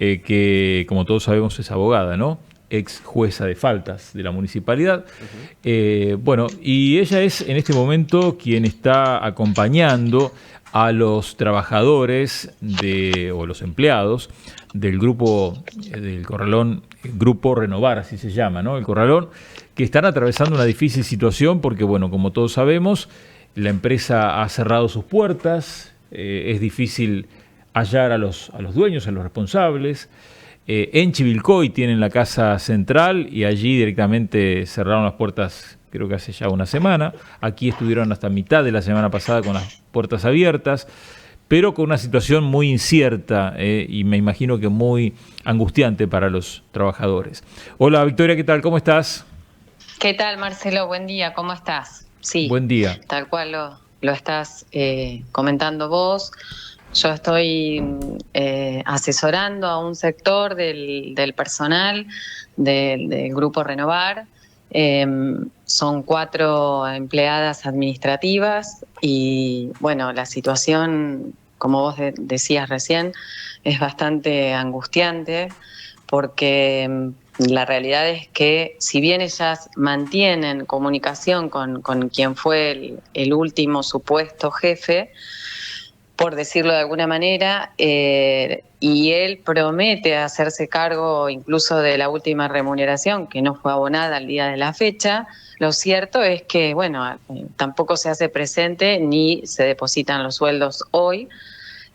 que como todos sabemos es abogada, ¿no? Ex jueza de faltas de la municipalidad. Bueno, y ella es en este momento quien está acompañando a los trabajadores o los empleados del grupo del Corralón, Grupo Renovar, así se llama, ¿no? El Corralón, que están atravesando una difícil situación porque, bueno, como todos sabemos, la empresa ha cerrado sus puertas, es difícil hallar a los dueños, a los responsables. En Chivilcoy tienen la casa central y allí directamente cerraron las puertas, creo que hace ya una semana. Aquí estuvieron hasta mitad de la semana pasada con las puertas abiertas, pero con una situación muy incierta y me imagino que muy angustiante para los trabajadores. Hola Victoria, ¿qué tal? ¿Cómo estás? ¿Qué tal, Marcelo? Buen día, ¿cómo estás? Sí, Buen día. tal cual lo estás comentando vos. Yo estoy asesorando a un sector del personal del Grupo Renovar. Son 4 empleadas administrativas y, bueno, la situación, como vos decías recién, es bastante angustiante porque la realidad es que si bien ellas mantienen comunicación con quien fue el último supuesto jefe, por decirlo de alguna manera, y él promete hacerse cargo incluso de la última remuneración que no fue abonada al día de la fecha, lo cierto es que, bueno, tampoco se hace presente ni se depositan los sueldos hoy,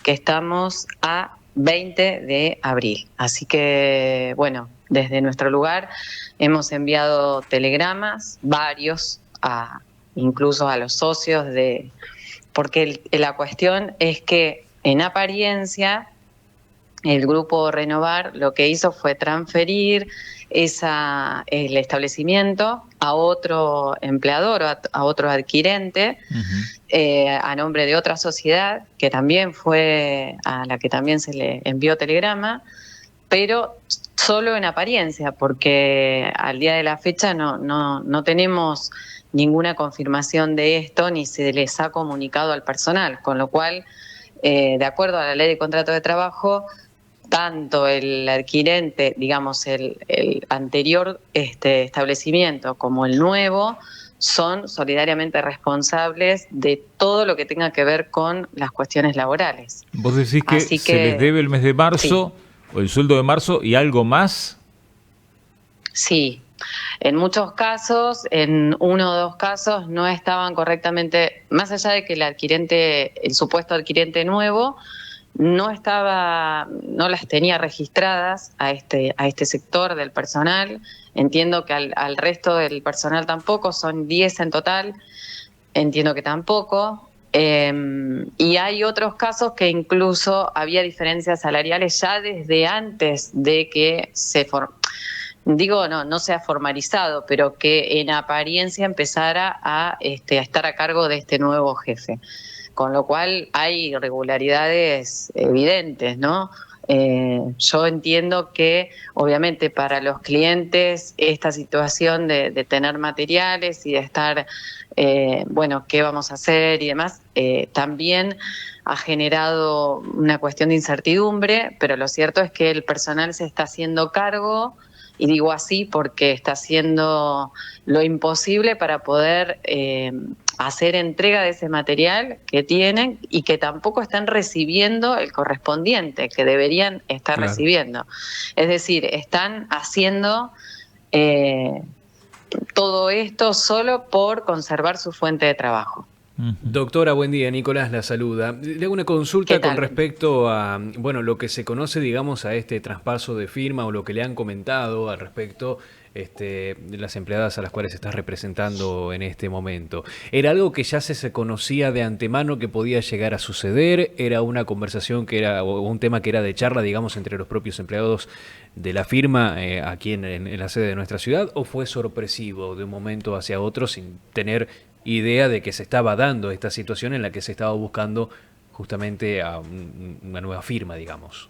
que estamos a 20 de abril. Así que, bueno, desde nuestro lugar hemos enviado telegramas, varios, incluso a los socios porque la cuestión es que en apariencia el Grupo Renovar lo que hizo fue transferir el establecimiento a otro empleador, a otro adquirente, a nombre de otra sociedad que también fue a la que también se le envió telegrama, pero solo en apariencia, porque al día de la fecha no tenemos ninguna confirmación de esto ni se les ha comunicado al personal, con lo cual, de acuerdo a la ley de contrato de trabajo, tanto el adquirente, digamos el anterior establecimiento como el nuevo, son solidariamente responsables de todo lo que tenga que ver con las cuestiones laborales. Vos decís que Así se les que, debe el mes de sí, marzo o el sueldo de marzo y algo más. sí. En muchos casos, en 1 o 2 casos, no estaban correctamente, más allá de que el supuesto adquirente nuevo, no las tenía registradas a este sector del personal. Entiendo que al resto del personal tampoco, son 10 en total, entiendo que tampoco. Y hay otros casos que incluso había diferencias salariales ya desde antes de que no se ha formalizado, pero que en apariencia empezara a estar a cargo de este nuevo jefe. Con lo cual hay irregularidades evidentes, ¿no? Yo entiendo que obviamente para los clientes esta situación de tener materiales y de estar, bueno, qué vamos a hacer y demás, también ha generado una cuestión de incertidumbre, pero lo cierto es que el personal se está haciendo cargo, y digo así porque está haciendo lo imposible para poder hacer entrega de ese material que tienen y que tampoco están recibiendo el correspondiente, que deberían estar Claro. recibiendo. Es decir, están haciendo todo esto solo por conservar su fuente de trabajo. Doctora, buen día. Nicolás la saluda. Le hago una ¿Qué consulta con tal? respecto a, bueno, lo que se conoce, digamos, a este traspaso de firma o lo que le han comentado al respecto de las empleadas a las cuales estás representando en este momento. ¿Era algo que ya se conocía de antemano que podía llegar a suceder? ¿Era una conversación o un tema que era de charla, digamos, entre los propios empleados de la firma aquí en la sede de nuestra ciudad? ¿O fue sorpresivo de un momento hacia otro sin tener idea de que se estaba dando esta situación en la que se estaba buscando justamente a una nueva firma, digamos?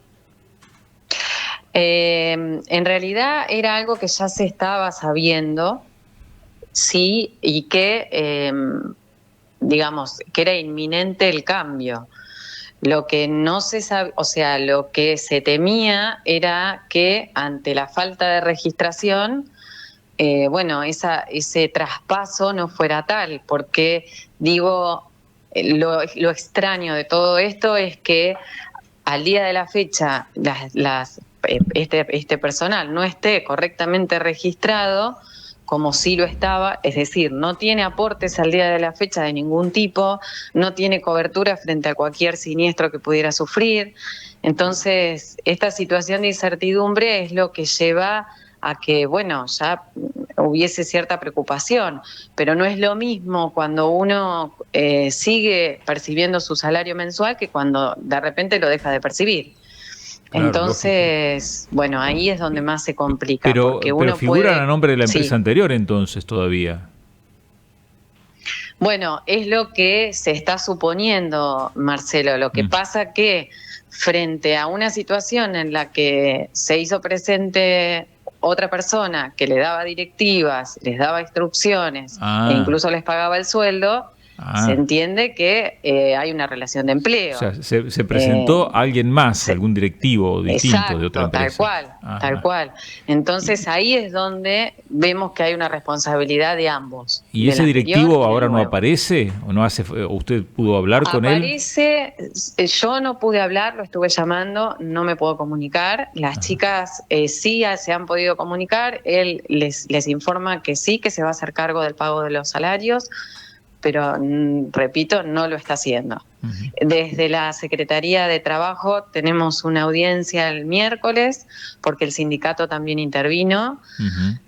En realidad era algo que ya se estaba sabiendo, sí, y que, digamos, que era inminente el cambio. Lo que no se sabe, o sea, lo que se temía era que ante la falta de registración, bueno, ese traspaso no fuera tal, porque digo, lo extraño de todo esto es que al día de la fecha este personal no esté correctamente registrado, como sí lo estaba, es decir, no tiene aportes al día de la fecha de ningún tipo, no tiene cobertura frente a cualquier siniestro que pudiera sufrir. Entonces, esta situación de incertidumbre es lo que lleva a que, bueno, ya hubiese cierta preocupación, pero no es lo mismo cuando uno sigue percibiendo su salario mensual que cuando de repente lo deja de percibir. Claro, Entonces, lógico. bueno, ahí es donde más se complica, porque Pero uno figuran a puede, nombre de la empresa sí. anterior entonces todavía. Bueno, es lo que se está suponiendo, Marcelo. Lo que Mm. pasa que frente a una situación en la que se hizo presente otra persona que le daba directivas, les daba instrucciones e Ah, incluso les pagaba el sueldo, se ah. entiende que hay una relación de O empleo. sea, se Eh, presentó alguien más, se- algún directivo distinto de otra Exacto, tal empresa. cual, tal Ajá. cual. Entonces Y, ahí es donde vemos que hay una responsabilidad de ambos, y del ese anterior directivo y del ahora no nuevo. aparece o no hace, o usted pudo hablar con él. Aparece, yo no pude hablar, lo estuve llamando, no me puedo comunicar. Las Ajá. chicas sí se han podido comunicar, él les informa que sí, que se va a hacer cargo del pago de los salarios, pero repito, no lo está haciendo. Ujú. Desde la Secretaría de Trabajo tenemos una audiencia el miércoles, porque el sindicato también intervino. Ujú.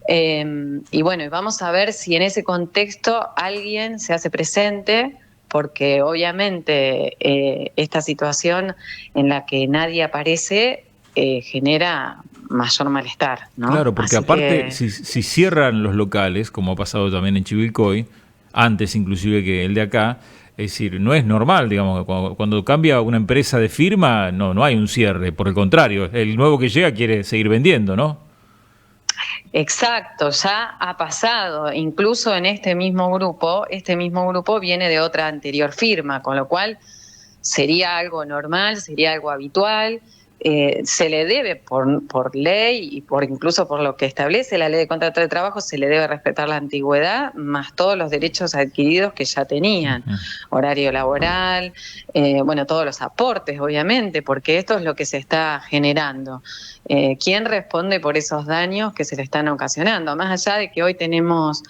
Y bueno, vamos a ver si en ese contexto alguien se hace presente, porque obviamente esta situación en la que nadie aparece genera mayor malestar, ¿no? Claro, porque Así aparte, que si cierran los locales, como ha pasado también en Chivilcoy, antes inclusive que el de acá, es decir, no es normal, digamos, cuando cambia una empresa de firma, no hay un cierre, por el contrario, el nuevo que llega quiere seguir vendiendo, ¿no? exacto, ya ha pasado, incluso en este mismo grupo viene de otra anterior firma, con lo cual sería algo normal, sería algo habitual. Se le debe por ley y por incluso por lo que establece la ley de contrato de trabajo, se le debe respetar la antigüedad más todos los derechos adquiridos que ya tenían, Ujú. horario laboral, bueno, todos los aportes, obviamente, porque esto es lo que se está generando. ¿Quién responde por esos daños que se le están ocasionando? Más allá de que hoy tenemos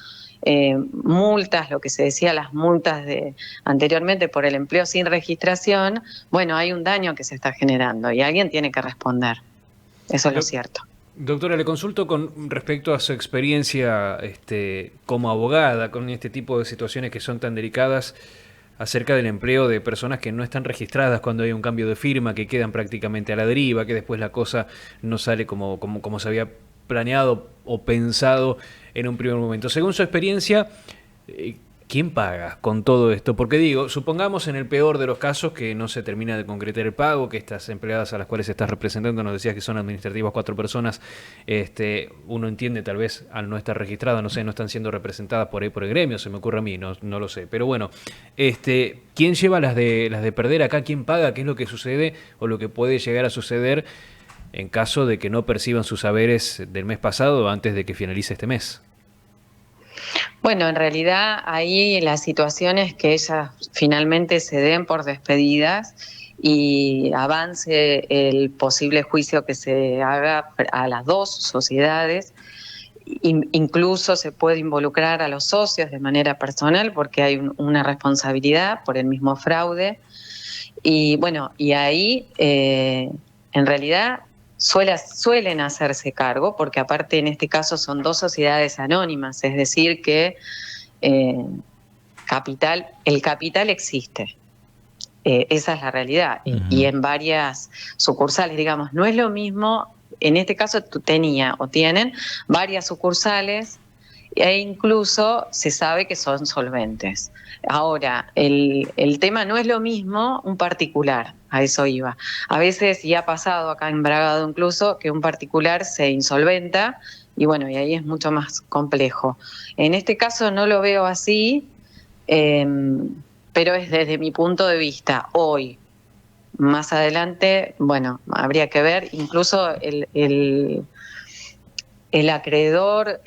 multas, lo que se decía, las multas de anteriormente por el empleo sin registración, bueno, hay un daño que se está generando y alguien tiene que responder. Eso es lo Doc- cierto. Doctora, le consulto con respecto a su experiencia como abogada con este tipo de situaciones que son tan delicadas acerca del empleo de personas que no están registradas cuando hay un cambio de firma, que quedan prácticamente a la deriva, que después la cosa no sale como se había planeado o pensado en un primer momento. Según su experiencia, ¿quién paga con todo esto? Porque digo, supongamos en el peor de los casos que no se termina de concretar el pago, que estas empleadas a las cuales estás representando, nos decías que son administrativas 4 personas, uno entiende tal vez al no estar registrada, no sé, no están siendo representadas por ahí por el gremio, se me ocurre a mí, no lo sé. Pero bueno, ¿quién lleva las de perder acá? ¿Quién paga? ¿Qué es lo que sucede o lo que puede llegar a suceder en caso de que no perciban sus haberes del mes pasado antes de que finalice este mes? Bueno, en realidad ahí la situación es que ellas finalmente se den por despedidas y avance el posible juicio que se haga a las dos sociedades. Incluso se puede involucrar a los socios de manera personal porque hay una responsabilidad por el mismo fraude. Y bueno, y ahí en realidad suelen hacerse cargo, porque aparte en este caso son dos sociedades anónimas, es decir que eh, el capital existe. Esa es la realidad. Y Ujú. en varias sucursales, digamos, no es lo mismo, en este caso tenía o tienen varias sucursales e incluso se sabe que son solventes. Ahora, el tema no es lo mismo un particular, a eso iba. A veces, y ha pasado acá en Bragado incluso, que un particular se insolventa y bueno, y ahí es mucho más complejo. En este caso no lo veo así, eh, pero es desde mi punto de vista hoy. más adelante, bueno, habría que ver, incluso el acreedor,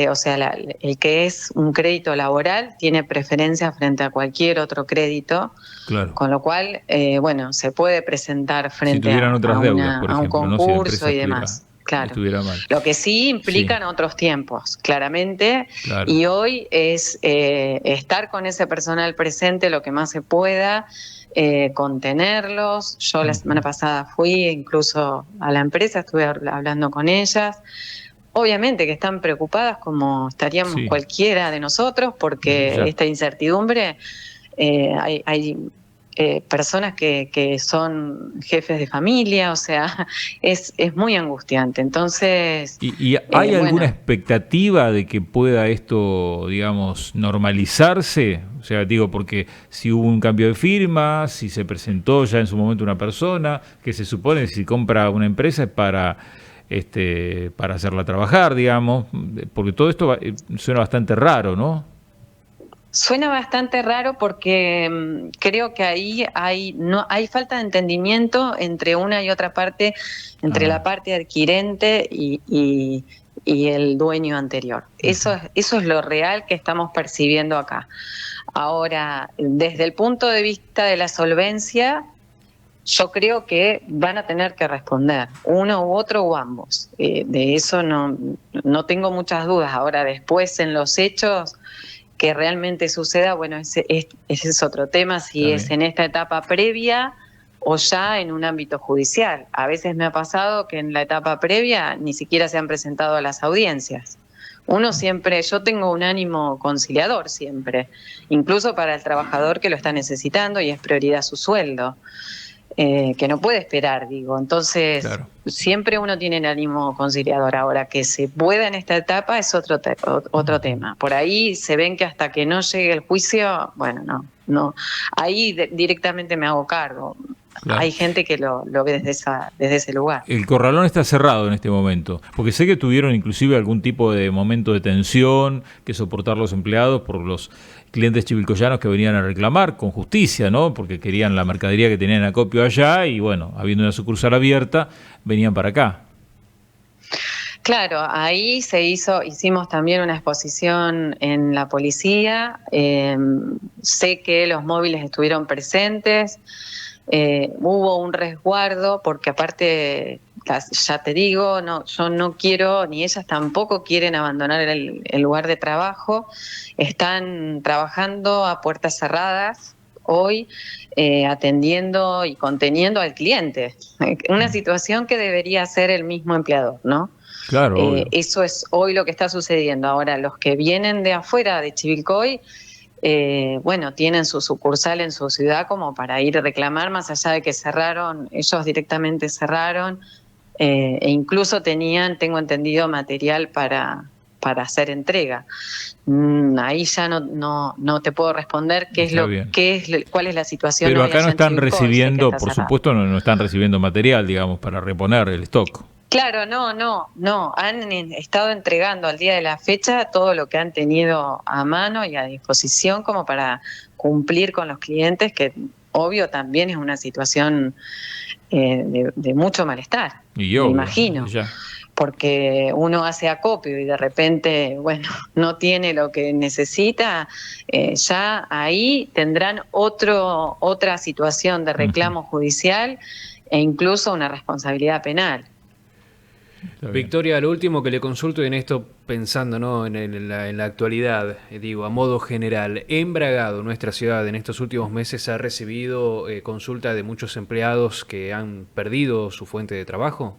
o sea, el que es un crédito laboral, tiene preferencia frente a cualquier otro crédito, Claro. con lo cual, bueno, se puede presentar Si frente tuvieran otras deudas, por a un ejemplo, ¿no? Si la concurso empresa y demás. Claro. estuviera mal. Lo que sí implican Sí, otros tiempos, claramente, claro. y hoy es estar con ese personal presente lo que más se pueda, contenerlos. Yo la semana pasada fui incluso a la empresa, estuve hablando con ellas. Obviamente que están preocupadas como estaríamos Sí, cualquiera de nosotros, desde porque ya. esta incertidumbre, hay personas que son jefes de familia, o sea, es muy angustiante. Entonces, ¿Y hay alguna bueno, expectativa de que pueda esto, digamos, normalizarse? O sea, digo, porque si hubo un cambio de firma, si se presentó ya en su momento una persona, que se supone que si compra una empresa es para hacerla trabajar, digamos, porque todo esto suena bastante raro, ¿no? suena bastante raro porque creo que ahí no, hay falta de entendimiento entre una y otra parte, entre Ah, la parte adquirente y el dueño anterior. ujú. Eso es lo real que estamos percibiendo acá. Ahora, desde el punto de vista de la solvencia, yo creo que van a tener que responder, uno u otro o ambos. De eso no tengo muchas dudas. Ahora, después en los hechos que realmente suceda, bueno, ese es otro tema, si Está es bien. en esta etapa previa o ya en un ámbito judicial. A veces me ha pasado que en la etapa previa ni siquiera se han presentado a las audiencias. Uno siempre, yo tengo un ánimo conciliador siempre, incluso para el trabajador que lo está necesitando y es prioridad su sueldo, que no puede esperar, digo. Entonces, Claro. siempre uno tiene el ánimo conciliador. Ahora, que se pueda en esta etapa es otro tema. Por ahí se ven que hasta que no llegue el juicio, bueno, no. Ahí directamente me hago cargo. Claro. Hay gente que lo ve desde ese lugar. El corralón está cerrado en este momento, porque sé que tuvieron inclusive algún tipo de momento de tensión que soportar los empleados por los clientes chivilcoyanos que venían a reclamar con justicia, ¿no? Porque querían la mercadería que tenían en acopio allá y bueno, habiendo una sucursal abierta, venían para acá. Claro, ahí hicimos también una exposición en la policía. Sé que los móviles estuvieron presentes. Hubo un resguardo porque aparte, ya te digo, yo no quiero, ni ellas tampoco quieren abandonar el lugar de trabajo. Están trabajando a puertas cerradas hoy, atendiendo y conteniendo al cliente. Una situación que debería hacer el mismo empleador, ¿no? Claro, obvio. Eso es hoy lo que está sucediendo. Ahora, los que vienen de afuera de Chivilcoy, bueno, tienen su sucursal en su ciudad como para ir a reclamar, más allá de que cerraron, ellos directamente cerraron, e incluso tenían, tengo entendido, material para hacer entrega. Ahí ya no te puedo responder Está bien. cuál es la situación Pero hoy acá no allá en están Chivilcoy, sé que recibiendo, está por cerrado. supuesto, no están recibiendo material, digamos, para reponer el stock. Claro, no. Han estado entregando al día de la fecha todo lo que han tenido a mano y a disposición como para cumplir con los clientes, que obvio también es una situación de mucho malestar, Y me obvio, imagino, ya. porque uno hace acopio y de repente, bueno, no tiene lo que necesita, ya ahí tendrán otra situación de Ujú. reclamo judicial e incluso una responsabilidad penal. Está bien. Victoria, lo último que le consulto en esto, pensando, ¿no?, en la actualidad, digo, a modo general, en Bragado, nuestra ciudad, en estos últimos meses ha recibido consulta de muchos empleados que han perdido su fuente de trabajo.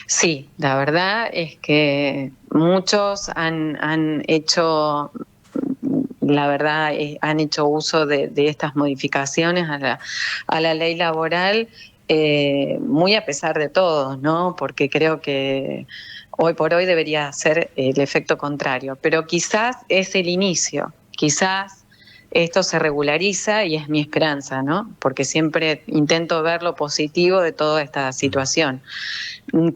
Sí, la verdad es que muchos han hecho, la verdad, han hecho uso de estas modificaciones a la ley laboral, muy a pesar de todo, ¿no? Porque creo que hoy por hoy debería ser el efecto contrario, pero quizás es el inicio, quizás esto se regulariza y es mi esperanza, ¿no? Porque siempre intento ver lo positivo de toda esta situación.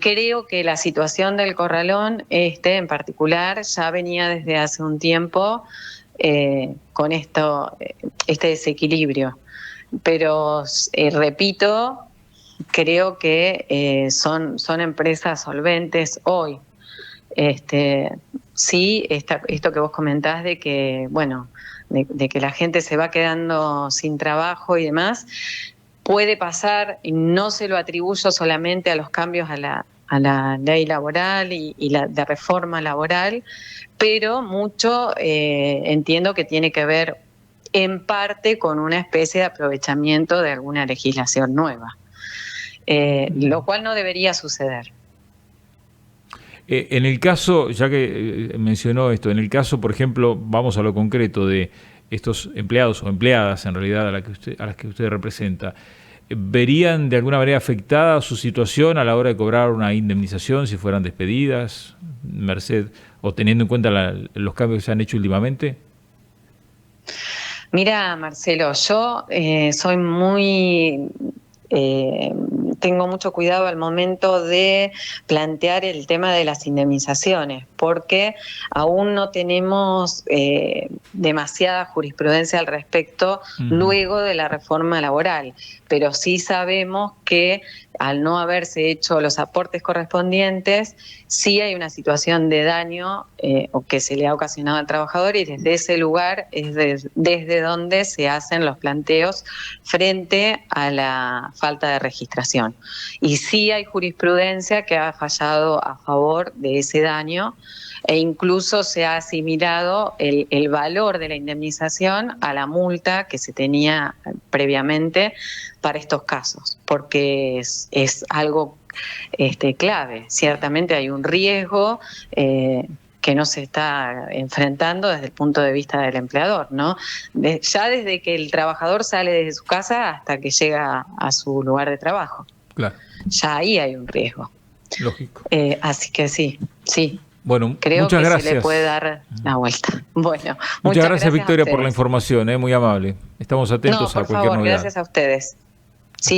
Creo que la situación del corralón, en particular, ya venía desde hace un tiempo con este desequilibrio. pero repito, creo que son empresas solventes hoy. Sí, esto que vos comentás de que, bueno, de que la gente se va quedando sin trabajo y demás, puede pasar, y no se lo atribuyo solamente a los cambios a la ley laboral y de reforma laboral, pero mucho entiendo que tiene que ver en parte con una especie de aprovechamiento de alguna legislación nueva, lo cual no debería suceder. En el caso, ya que mencionó esto, en el caso, por ejemplo, vamos a lo concreto de estos empleados o empleadas, en realidad, a las que usted representa, ¿verían de alguna manera afectada su situación a la hora de cobrar una indemnización si fueran despedidas, merced o teniendo en cuenta los cambios que se han hecho últimamente? Mira, Marcelo, yo soy muy... tengo mucho cuidado al momento de plantear el tema de las indemnizaciones, porque aún no tenemos demasiada jurisprudencia al respecto luego de la reforma laboral, pero sí sabemos que al no haberse hecho los aportes correspondientes, sí hay una situación de daño o que se le ha ocasionado al trabajador, y desde ese lugar es desde donde se hacen los planteos frente a la falta de registración. Y sí hay jurisprudencia que ha fallado a favor de ese daño, e incluso se ha asimilado el valor de la indemnización a la multa que se tenía previamente para estos casos, porque es algo clave. Ciertamente hay un riesgo que no se está enfrentando desde el punto de vista del empleador, ¿no? Ya desde que el trabajador sale desde su casa hasta que llega a su lugar de trabajo. Claro. Ya ahí hay un riesgo. Lógico. Así que sí. Bueno, creo muchas que gracias. Se le puede dar la vuelta. Bueno, muchas gracias Victoria por la información, muy amable. Estamos atentos a cualquier novedad. Gracias a ustedes. Sí.